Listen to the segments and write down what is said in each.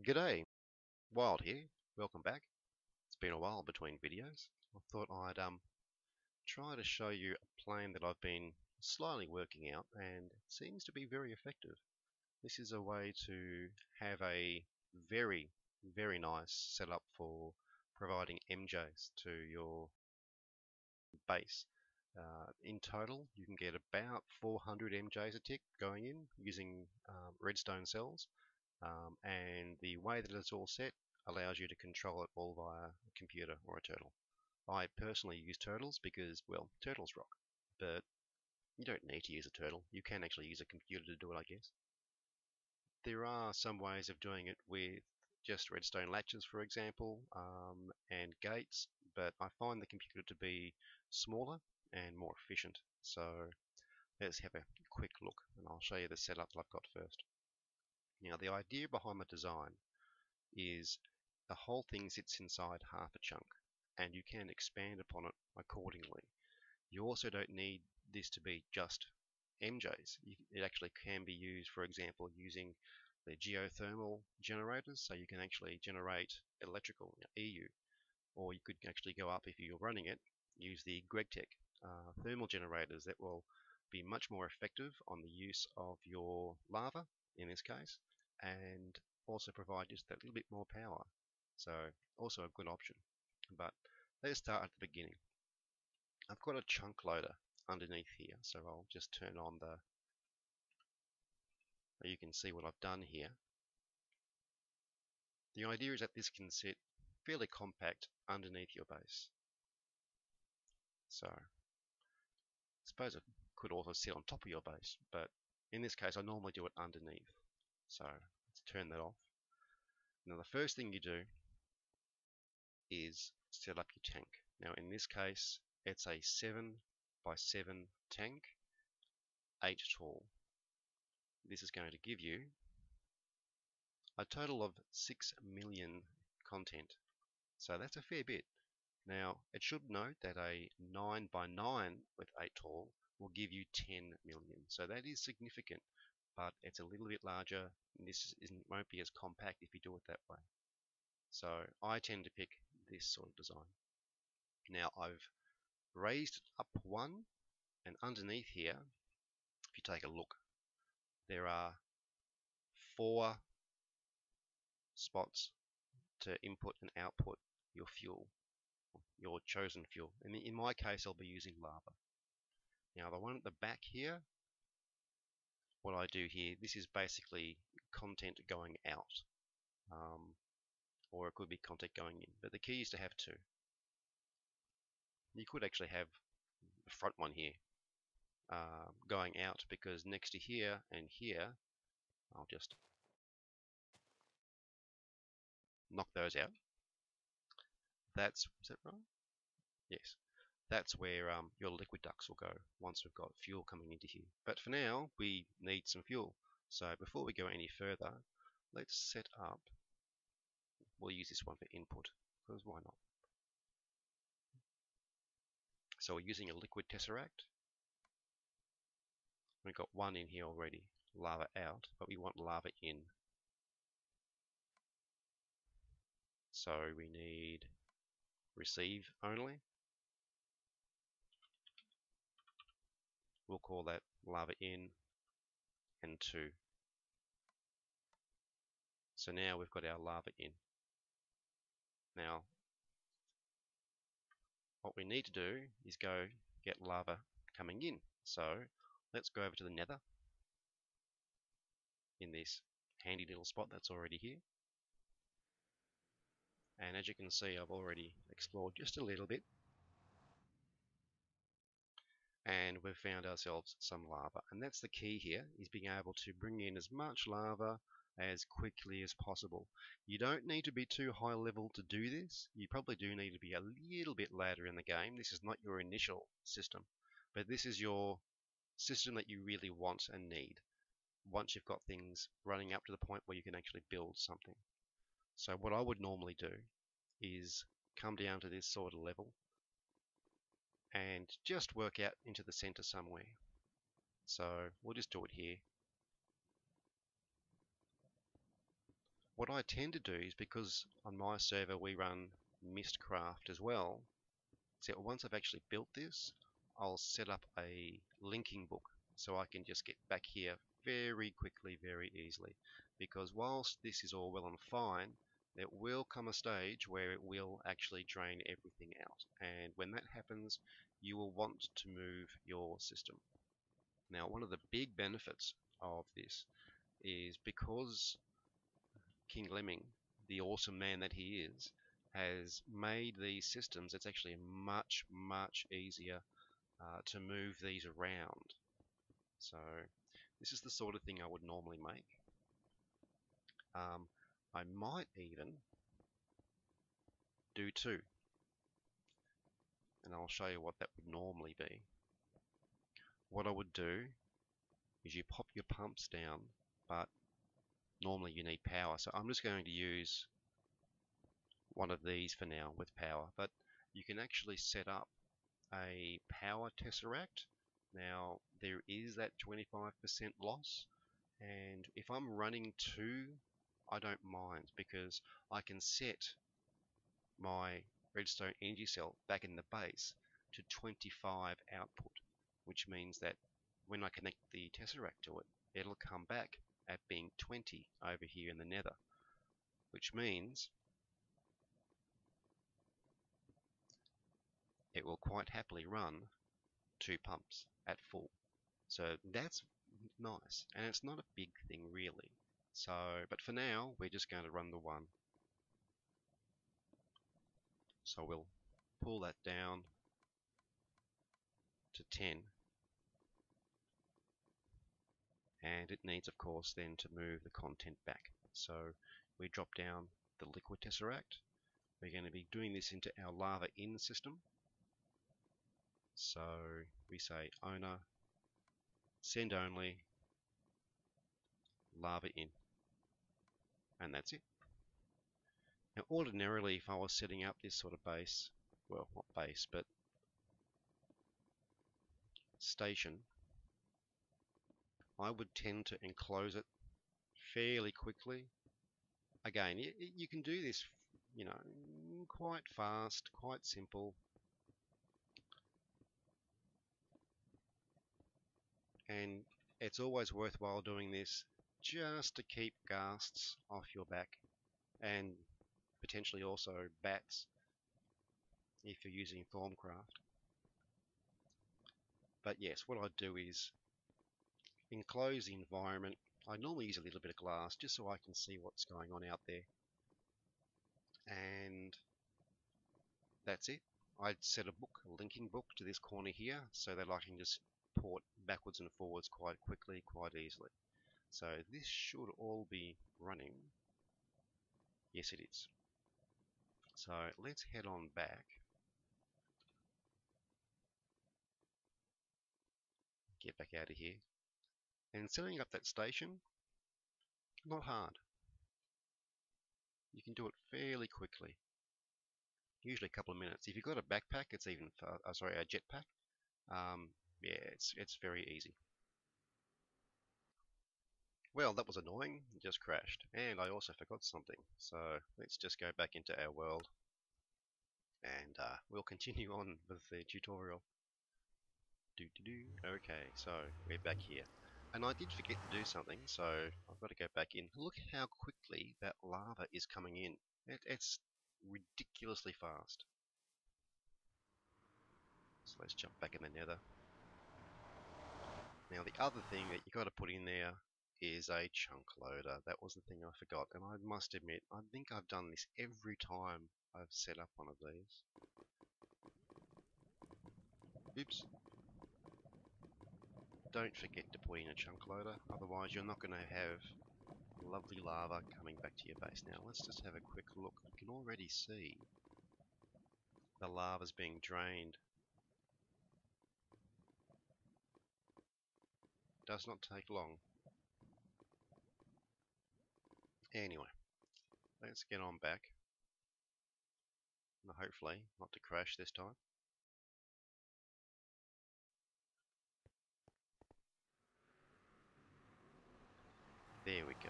G'day, Wild here. Welcome back. It's been a while between videos. I thought I'd try to show you a plan that I've been slightly working out and it seems to be very effective. This is a way to have a very nice setup for providing MJs to your base. In total, you can get about 400 MJs a tick going in using redstone cells. And the way that it's all set allows you to control it all via a computer or a turtle. I personally use turtles because, well, turtles rock, but you don't need to use a turtle. You can actually use a computer to do it, I guess. There are some ways of doing it with just redstone latches, for example, and gates, but I find the computer to be smaller and more efficient. So let's have a quick look, and I'll show you the setup that I've got first. Now, the idea behind the design is the whole thing sits inside half a chunk, and you can expand upon it accordingly. You also don't need this to be just MJs. It actually can be used, for example, using the geothermal generators, so you can actually generate electrical EU, or you could actually go up, if you're running it, use the GregTech thermal generators that will be much more effective on the use of your lava in this case, and also provide just that little bit more power. So also a good option. But let's start at the beginning. I've got a chunk loader underneath here, so I'll just turn on you can see what I've done here. The idea is that this can sit fairly compact underneath your base. So I suppose it could also sit on top of your base, but in this case I normally do it underneath. So let's turn that off. Now the first thing you do is set up your tank. Now in this case it's a 7 by 7 tank, 8 tall. This is going to give you a total of 6 million content. So that's a fair bit. Now it should note that a 9 by 9 with 8 tall will give you 10 million. So that is significant, but it's a little bit larger, and this won't be as compact if you do it that way. So I tend to pick this sort of design. Now I've raised it up one, and underneath here, if you take a look, there are 4 spots to input and output your fuel, your chosen fuel. And in my case, I'll be using lava. Now the one at the back here, what I do here, this is basically content going out, or it could be content going in, but the key is to have 2. You could actually have the front one here going out, because next to here and here, I'll just knock those out. Is that right? Yes. That's where your liquid ducts will go once we've got fuel coming into here. But for now, we need some fuel. So before we go any further, let's set up, we'll use this one for input, because why not? So we're using a liquid tesseract. We've got one in here already, lava out, but we want lava in. So we need receive only. We'll call that lava in and 2. So now we've got our lava in. Now what we need to do is go get lava coming in. So let's go over to the nether in this handy little spot that's already here. And as you can see, I've already explored just a little bit. And we've found ourselves some lava. And that's the key here, is being able to bring in as much lava as quickly as possible. You don't need to be too high level to do this. You probably do need to be a little bit later in the game. This is not your initial system, but this is your system that you really want and need once you've got things running up to the point where you can actually build something. So what I would normally do is come down to this sort of level and just work out into the center somewhere. So we'll just do it here. What I tend to do is, because on my server we run Mistcraft as well, so once I've actually built this, I'll set up a linking book so I can just get back here very quickly, very easily. Because whilst this is all well and fine, there will come a stage where it will actually drain everything out. And when that happens, you will want to move your system. Now, one of the big benefits of this is because King Lemming, the awesome man that he is, has made these systems, it's actually much, much easier to move these around. So this is the sort of thing I would normally make. I might even do two, and I'll show you what that would normally be. What I would do is you pop your pumps down, but normally you need power. So I'm just going to use one of these for now with power, but you can actually set up a power tesseract. Now there is that 25% loss, and if I'm running two, I don't mind, because I can set my redstone energy cell back in the base to 25 output, which means that when I connect the tesseract to it, it'll come back at being 20 over here in the nether, which means it will quite happily run two pumps at full. So that's nice, and it's not a big thing really. So, but for now, we're just going to run the one. So we'll pull that down to 10, and it needs, of course, then to move the content back. So we drop down the liquid tesseract. We're going to be doing this into our lava in system. So we say owner, send only, lava in, and that's it. Now ordinarily, if I was setting up this sort of base, well, not base, but station, I would tend to enclose it fairly quickly. Again, you can do this, you know, quite fast, quite simple. And it's always worthwhile doing this just to keep ghasts off your back, and potentially also bats if you're using Thorncraft. But yes, what I do is enclose the environment. I normally use a little bit of glass just so I can see what's going on out there. And that's it. I'd set a book, a linking book to this corner here so that I can just port backwards and forwards quite quickly, quite easily. So this should all be running. Yes, it is. So let's head on back. Get back out of here. And setting up that station, not hard. You can do it fairly quickly. Usually a couple of minutes. If you've got a backpack, it's even a jetpack. Yeah, it's very easy. Well, that was annoying. It just crashed. And I also forgot something. So let's just go back into our world. And we'll continue on with the tutorial. Okay, so we're back here. And I did forget to do something, so I've got to go back in. Look how quickly that lava is coming in. It's ridiculously fast. So let's jump back in the nether. Now the other thing that you got to put in there is a chunk loader. That was the thing I forgot, and I must admit, I think I've done this every time I've set up one of these. Oops. Don't forget to put in a chunk loader, otherwise you're not going to have lovely lava coming back to your base. Now let's just have a quick look. You can already see the lava's being drained. Does not take long. Anyway, let's get on back. Hopefully not to crash this time. There we go.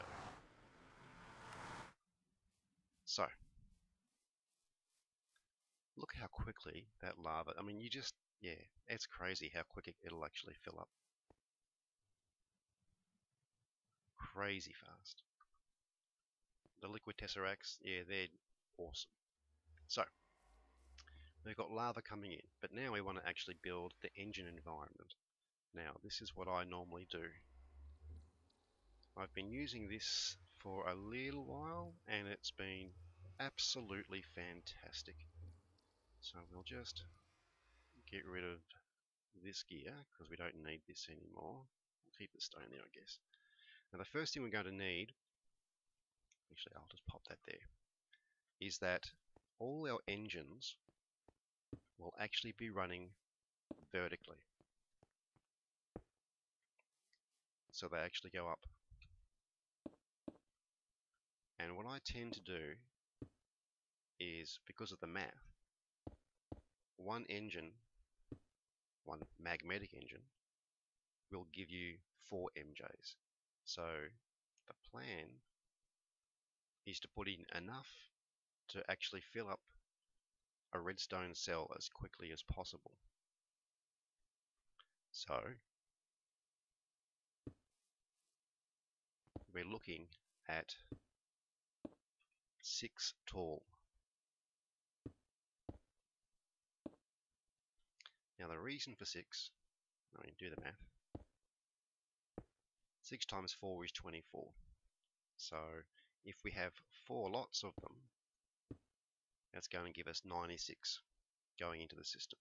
So, look how quickly that lava, I mean, yeah, it's crazy how quick it'll actually fill up. Crazy fast. The liquid tesseracts, yeah, they're awesome. So, we've got lava coming in, but now we want to actually build the engine environment. Now, this is what I normally do. I've been using this for a little while, and it's been absolutely fantastic. So we'll just get rid of this gear, because we don't need this anymore. We'll keep the stone there, I guess. Now the first thing we're going to need, actually I'll just pop that there, is that all our engines will actually be running vertically. So they actually go up. And what I tend to do is, because of the math, one engine, one magnetic engine, will give you 4 MJs. So the plan is to put in enough to actually fill up a redstone cell as quickly as possible. So we're looking at 6 tall. Now the reason for 6, I mean, do the math. 6 times 4 is 24. So if we have 4 lots of them, that's going to give us 96 going into the system,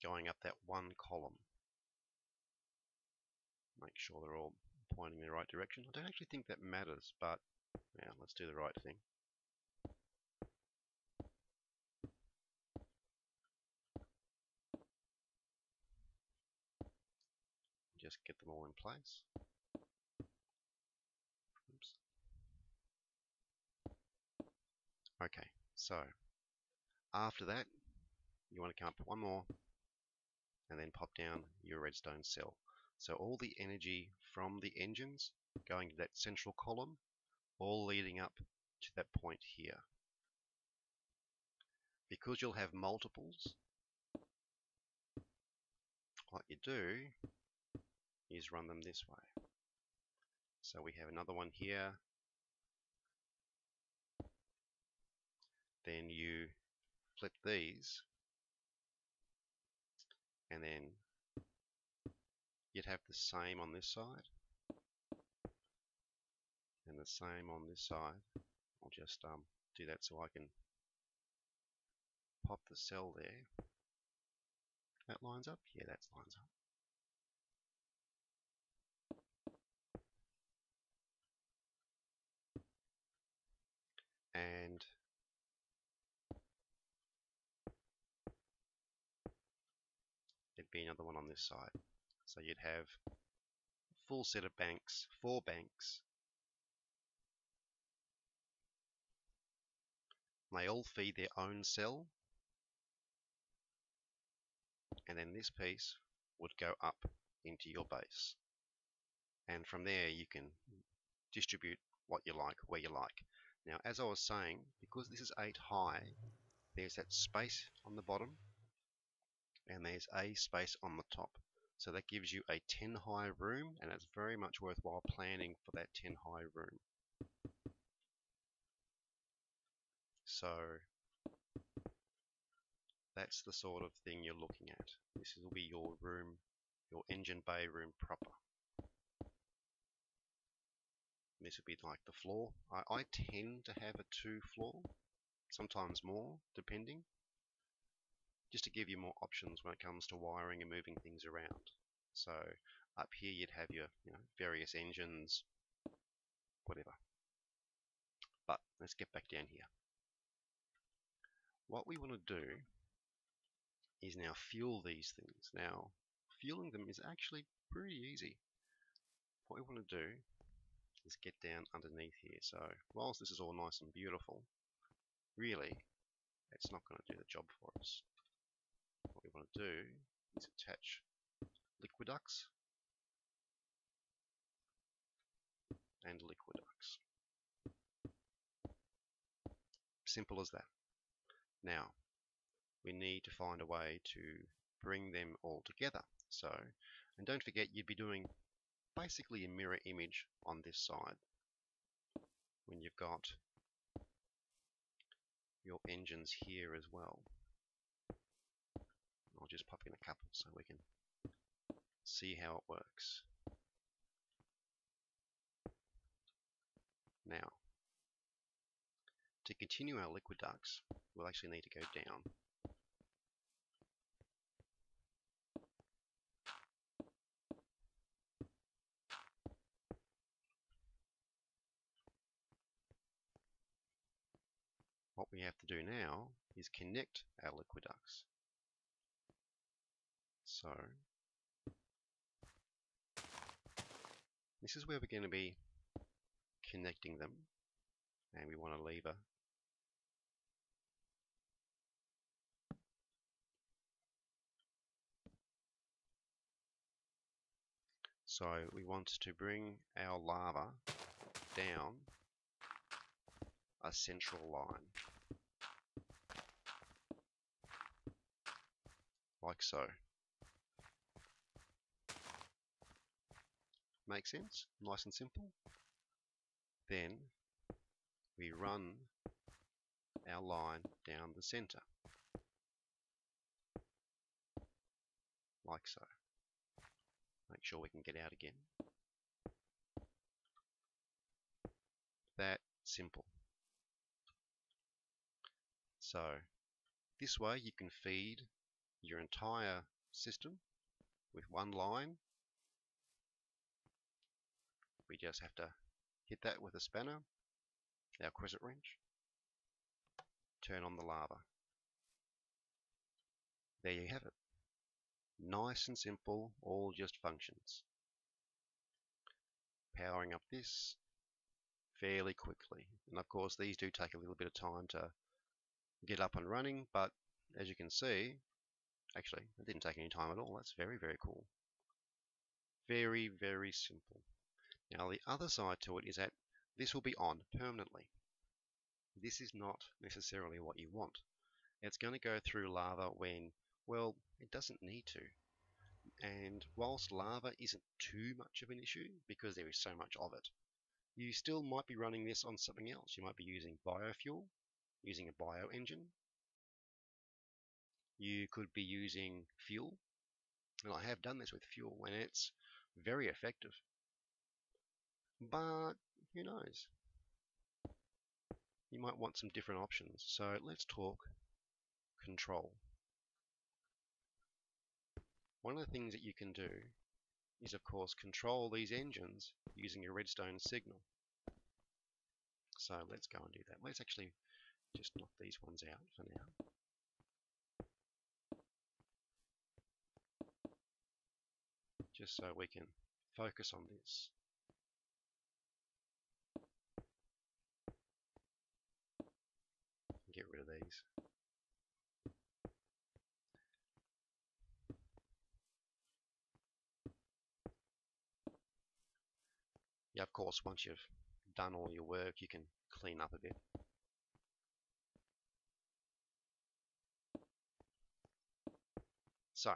going up that one column. Make sure they're all pointing in the right direction. I don't actually think that matters, but yeah, let's do the right thing. Just get them all in place. Oops. Okay, so after that, you want to come up with one more and then pop down your redstone cell. So all the energy from the engines going to that central column, all leading up to that point here. Because you'll have multiples, what you do is run them this way. So we have another one here, then you flip these, and then you'd have the same on this side, and the same on this side. I'll just do that so I can pop the cell there. That lines up? Yeah, that lines up. And there'd be another one on this side. So you'd have a full set of banks, 4 banks. They all feed their own cell. And then this piece would go up into your base. And from there you can distribute what you like, where you like. Now, as I was saying, because this is 8 high, there's that space on the bottom, and there's a space on the top. So that gives you a 10 high room, and it's very much worthwhile planning for that 10 high room. So that's the sort of thing you're looking at. This will be your room, your engine bay room proper. This would be like the floor. I tend to have a 2 floor, sometimes more, depending, just to give you more options when it comes to wiring and moving things around. So up here you'd have your various engines, whatever. But let's get back down here. What we want to do is now fuel these things. Now, fueling them is actually pretty easy. What we want to do is get down underneath here. So whilst this is all nice and beautiful, really, it's not going to do the job for us. What we want to do is attach liquiducts and liquiducts. Simple as that. Now, we need to find a way to bring them all together. So, and don't forget, you'd be doing basically a mirror image on this side when you've got your engines here as well. I'll just pop in a couple so we can see how it works. Now, to continue our liquid ducts, we'll actually need to go down. What we have to do now is connect our liquid ducts. So, this is where we're going to be connecting them, and we want a lever. So we want to bring our lava down a central line, like so. Make sense? Nice and simple. Then we run our line down the center, like so. Make sure we can get out again. That simple. So this way you can feed your entire system with one line. We just have to hit that with a spanner, our crescent wrench, turn on the lava. There you have it. Nice and simple, all just functions. Powering up this fairly quickly. And of course these do take a little bit of time to get up and running, but as you can see, actually it didn't take any time at all. That's very, very cool. Very, very simple. Now the other side to it is that this will be on permanently. This is not necessarily what you want. It's going to go through lava when, well, it doesn't need to. And whilst lava isn't too much of an issue because there is so much of it, you still might be running this on something else. You might be using biofuel, using a bio engine. You could be using fuel, and I have done this with fuel, and it's very effective. But who knows? You might want some different options. So let's talk control. One of the things that you can do is, of course, control these engines using a redstone signal. So let's go and do that. Let's actually just knock these ones out for now. Just so we can focus on this. Get rid of these. Yeah, of course, once you've done all your work, you can clean up a bit. So,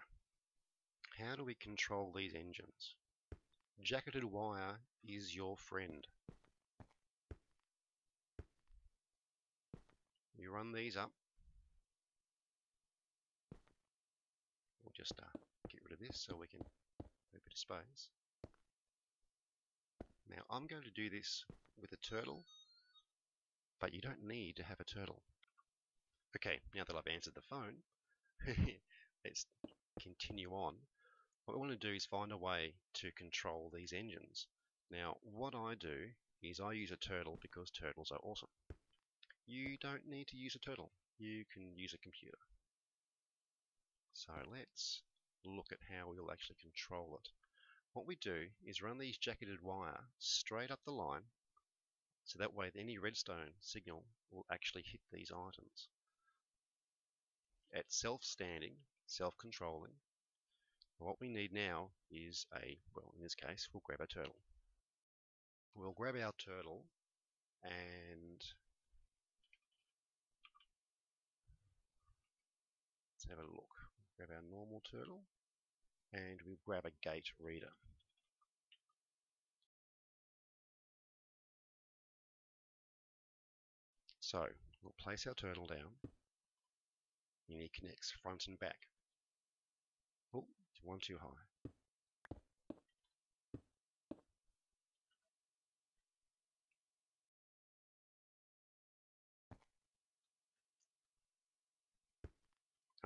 how do we control these engines? Jacketed wire is your friend. You run these up. We'll just get rid of this so we can have a bit of space. Now I'm going to do this with a turtle, but you don't need to have a turtle. Okay, now that I've answered the phone, let's continue on. What we want to do is find a way to control these engines. Now what I do is I use a turtle because turtles are awesome. You don't need to use a turtle. You can use a computer. So let's look at how we'll actually control it. What we do is run these jacketed wire straight up the line, so that way any redstone signal will actually hit these items. It's self-standing, self-controlling. What we need now is well, in this case, we'll grab a turtle. We'll grab our turtle and Let's have a look. Grab our normal turtle and we'll grab a gate reader. So we'll place our turtle down and he connects front and back. Oh, one too high.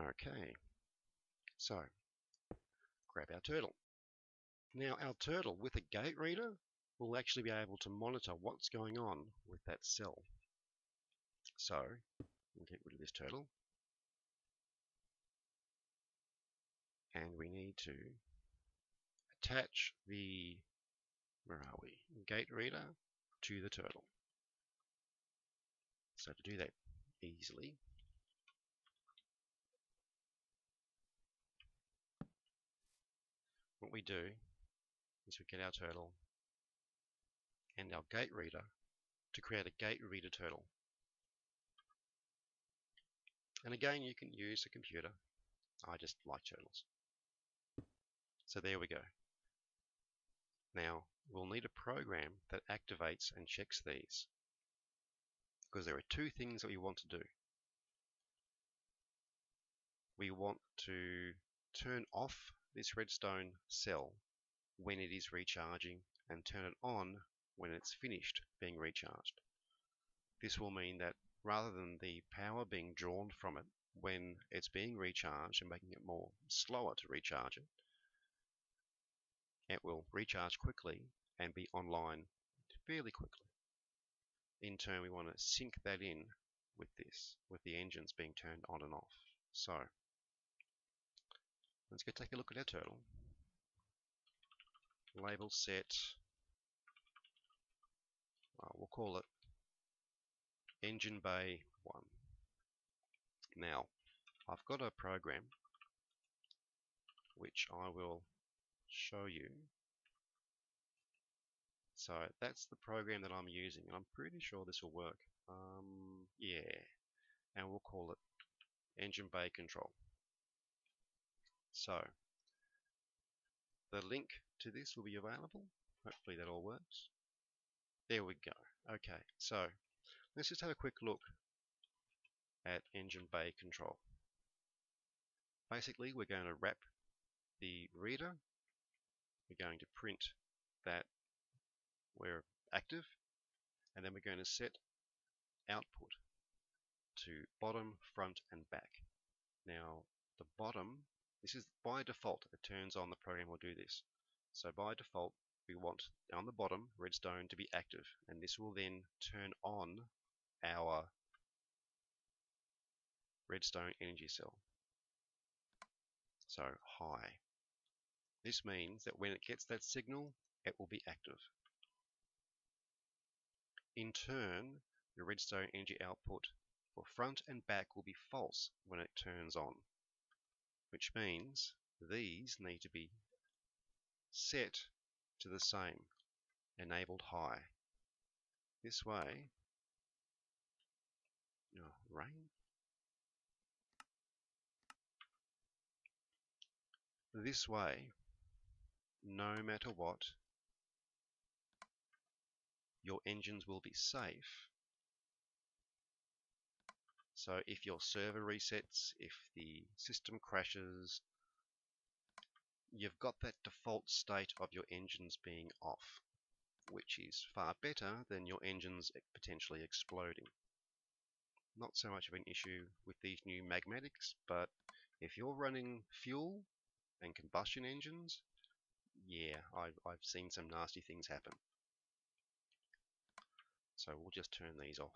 Okay, so grab our turtle. Now our turtle with a gate reader will actually be able to monitor what's going on with that cell. So we'll get rid of this turtle and we need to attach the, where are we, gate reader to the turtle. So to do that easily, what we do is we get our turtle and our gate reader to create a gate reader turtle. And again, you can use a computer. I just like turtles. So there we go. Now we'll need a program that activates and checks these, because there are two things that we want to do. We want to turn off this redstone cell when it is recharging and turn it on when it's finished being recharged. This will mean that rather than the power being drawn from it when it's being recharged and making it more slower to recharge it, it will recharge quickly and be online fairly quickly. In turn, we want to sync that in with this, with the engines being turned on and off. So let's go take a look at our turtle. Label set, we'll call it engine bay 1. Now I've got a program which I will show you. So that's the program that I'm using, and I'm pretty sure this will work. Yeah, and we'll call it engine bay control. So the link to this will be available. Hopefully that all works. There we go. Okay, so let's just have a quick look at engine bay control. Basically, we're going to wrap the reader. We're going to print that we're active, and then we're going to set output to bottom, front, and back. Now, the bottom, this is by default, it turns on, the program will do this. So by default, we want on the bottom redstone to be active, and this will then turn on our redstone energy cell. So high. This means that when it gets that signal, it will be active. In turn, the redstone energy output for front and back will be false when it turns on, which means these need to be set to the same, enabled high. This way, rain. This way, no matter what, your engines will be safe. So if your server resets, if the system crashes, you've got that default state of your engines being off, which is far better than your engines potentially exploding. Not so much of an issue with these new magmatics, but if you're running fuel and combustion engines, yeah, I've seen some nasty things happen. So we'll just turn these off.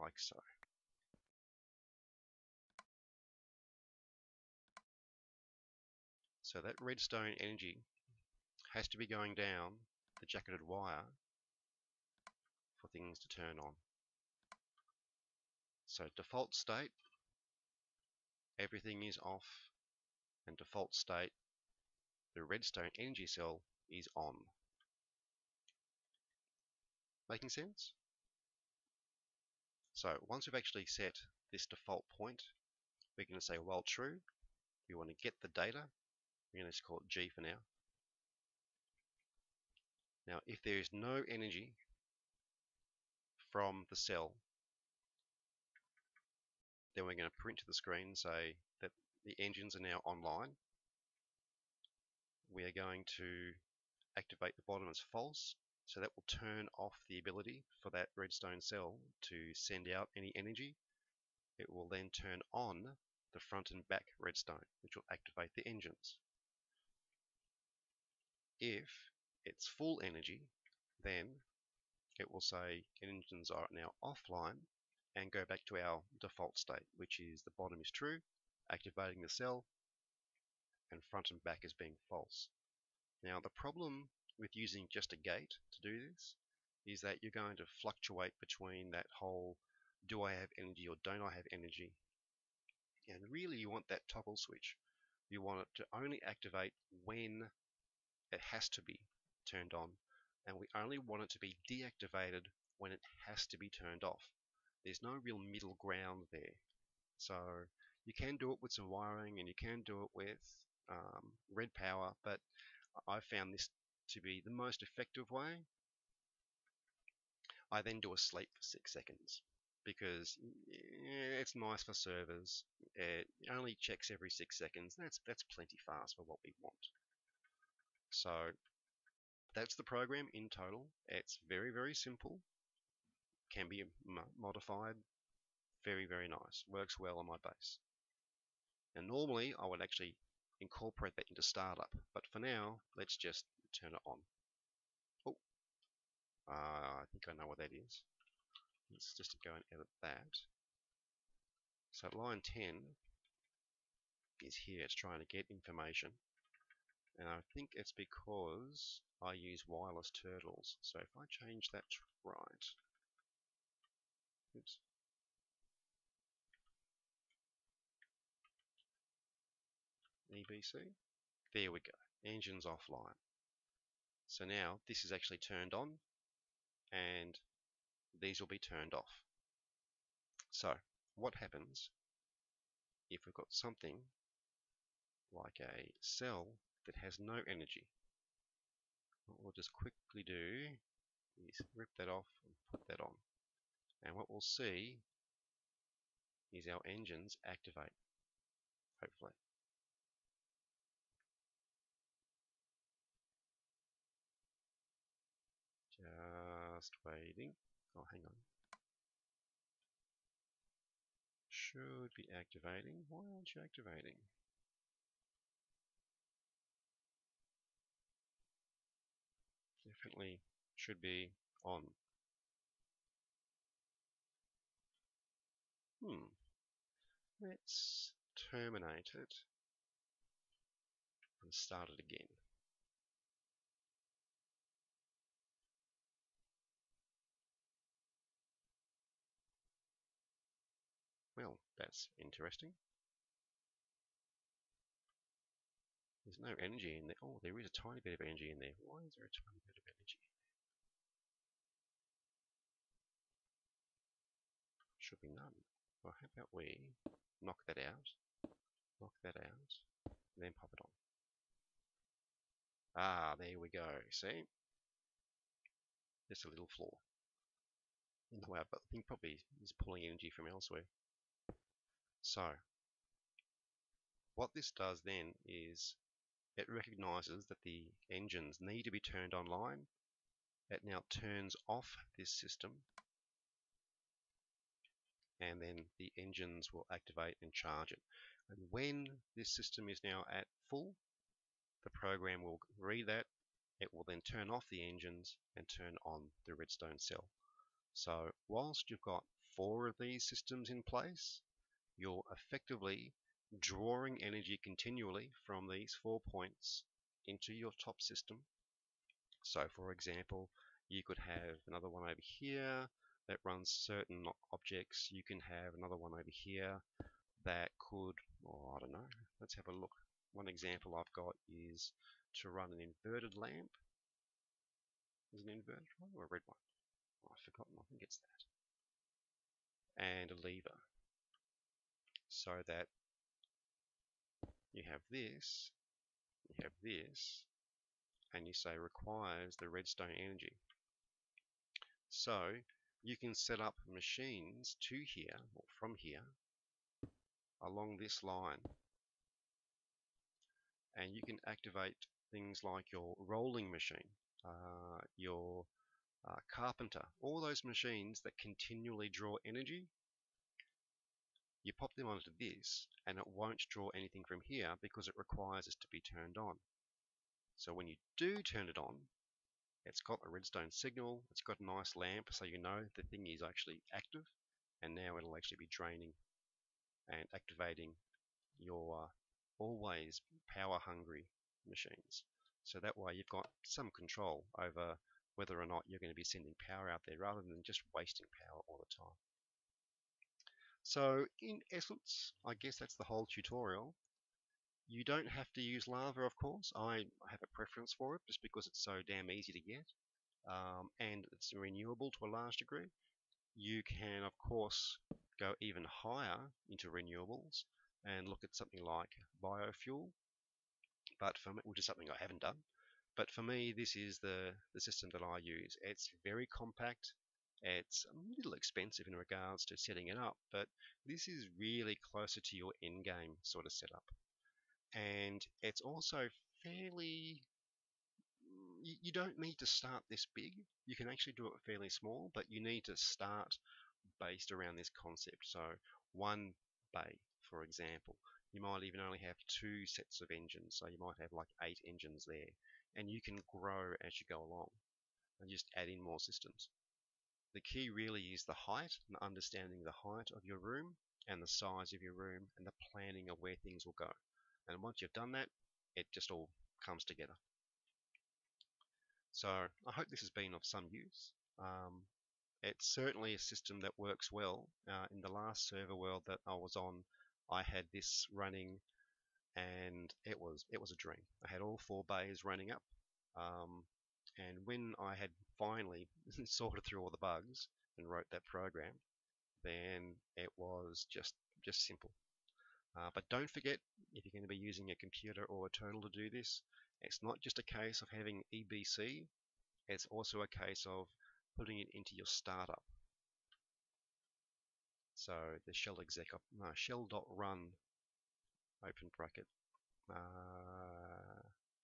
Like so. So that redstone energy has to be going down the jacketed wire for things to turn on. So default state, everything is off, and default state, the redstone energy cell is on. Making sense? So once we've actually set this default point, we're going to say while true. We want to get the data. We're going to just call it G for now. Now, if there is no energy from the cell, then we're going to print to the screen and say that the engines are now online. We are going to activate the bottom as false, so that will turn off the ability for that redstone cell to send out any energy. It will then turn on the front and back redstone, which will activate the engines. If it's full energy, then it will say engines are now offline and go back to our default state, which is the bottom is true, activating the cell, and front and back is being false. Now the problem with using just a gate to do this is that you're going to fluctuate between that whole do I have energy or don't I have energy, and really you want that toggle switch. You want it to only activate when it has to be turned on, and we only want it to be deactivated when it has to be turned off. There's no real middle ground there. So you can do it with some wiring and you can do it with red power, but I found this to be the most effective way. I then do a sleep for 6 seconds because it's nice for servers. It only checks every 6 seconds. That's plenty fast for what we want. So that's the program in total. It's very, very simple. Can be modified. Very, very nice. Works well on my base. And normally I would actually incorporate that into startup, but for now let's just turn it on. Oh, I think I know what that is. Let's just go and edit that. So line 10 is here. It's trying to get information, and I think it's because I use wireless turtles. So if I change that to right, oops, EBC, there we go, engines offline. So now this is actually turned on and these will be turned off. So what happens if we've got something like a cell that has no energy? What we'll just quickly do is rip that off and put that on, and what we'll see is our engines activate, hopefully. Just waiting. Oh, hang on. Should be activating. Why aren't you activating? Definitely should be on. Let's terminate it and start it again. Well, that's interesting. There's no energy in there. Oh, there is a tiny bit of energy in there. Why is there a tiny bit of energy? Should be none. Well, how about we knock that out, and then pop it on. Ah, there we go. See? Just a little flaw in the way, but I think probably is pulling energy from elsewhere. So, what this does then is it recognizes that the engines need to be turned online. It now turns off this system, and then the engines will activate and charge it. And when this system is now at full, the program will read that. It will then turn off the engines and turn on the redstone cell. So whilst you've got 4 of these systems in place, you're effectively drawing energy continually from these 4 points into your top system. So for example, you could have another one over here that runs certain objects. You can have another one over here that could, oh, I don't know, let's have a look. One example I've got is to run an inverted lamp. Is it an inverted one or a red one? Oh, I've forgotten, I think it's that. and a lever, so that you have this, and you say requires the redstone energy. So you can set up machines to here, or from here, along this line, and you can activate things like your rolling machine, your carpenter, all those machines that continually draw energy. You pop them onto this, and it won't draw anything from here because it requires this to be turned on. So when you do turn it on, it's got a redstone signal, it's got a nice lamp, so you know the thing is actually active, and now it'll actually be draining and activating your always power-hungry machines. So that way you've got some control over whether or not you're going to be sending power out there rather than just wasting power all the time. So in essence, I guess that's the whole tutorial. You don't have to use lava, of course. I have a preference for it just because it's so damn easy to get, and it's renewable to a large degree. You can, of course, go even higher into renewables and look at something like biofuel, but for me, which is something I haven't done. But for me, this is the system that I use. It's very compact. It's a little expensive in regards to setting it up, but this is really closer to your end game sort of setup. And it's also fairly, you don't need to start this big. You can actually do it fairly small, but you need to start based around this concept. So one bay, for example, you might even only have 2 sets of engines. So you might have like 8 engines there, and you can grow as you go along and just add in more systems. The key really is the height and understanding the height of your room and the size of your room and the planning of where things will go. And once you've done that, it just all comes together. So I hope this has been of some use. It's certainly a system that works well. In the last server world that I was on, I had this running, and it was a dream. I had all 4 bays running up, and when I had finally sorted through all the bugs and wrote that program, then it was just simple. But don't forget, if you're going to be using a computer or a terminal to do this, it's not just a case of having EBC, it's also a case of putting it into your startup. So the shell exec, shell.run, open bracket,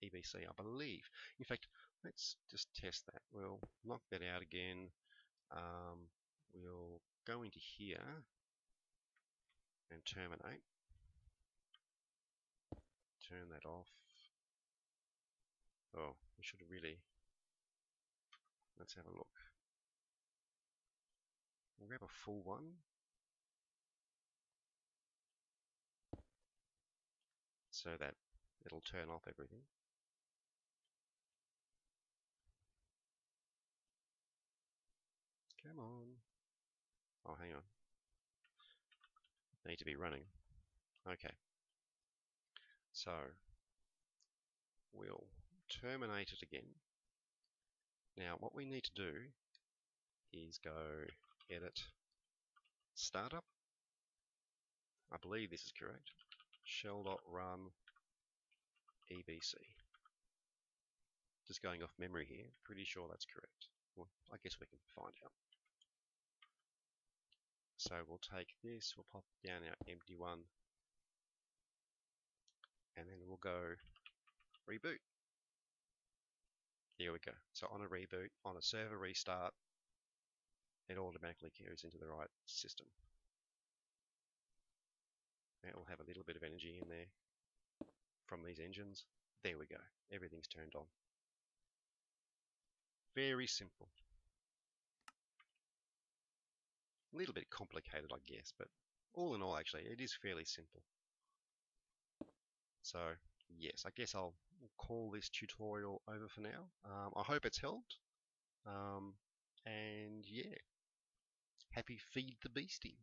EBC, I believe. In fact, let's just test that. We'll knock that out again. We'll go into here and terminate. Turn that off. Oh, we should really, let's have a look. We'll grab a full one. So that it'll turn off everything. Come on. Oh, hang on. Need to be running. Okay. So we'll terminate it again. Now what we need to do is go edit startup. I believe this is correct. Shell.run EBC. Just going off memory here, pretty sure that's correct. Well, I guess we can find out. So we'll take this, we'll pop down our empty one, and then we'll go reboot. Here we go. So on a reboot, on a server restart, it automatically carries into the right system. It will have a little bit of energy in there from these engines. There we go. Everything's turned on. Very simple. A little bit complicated, I guess, but all in all, actually, it is fairly simple. So, yes, I guess I'll call this tutorial over for now. I hope it's helped. And yeah, happy feed the beastie.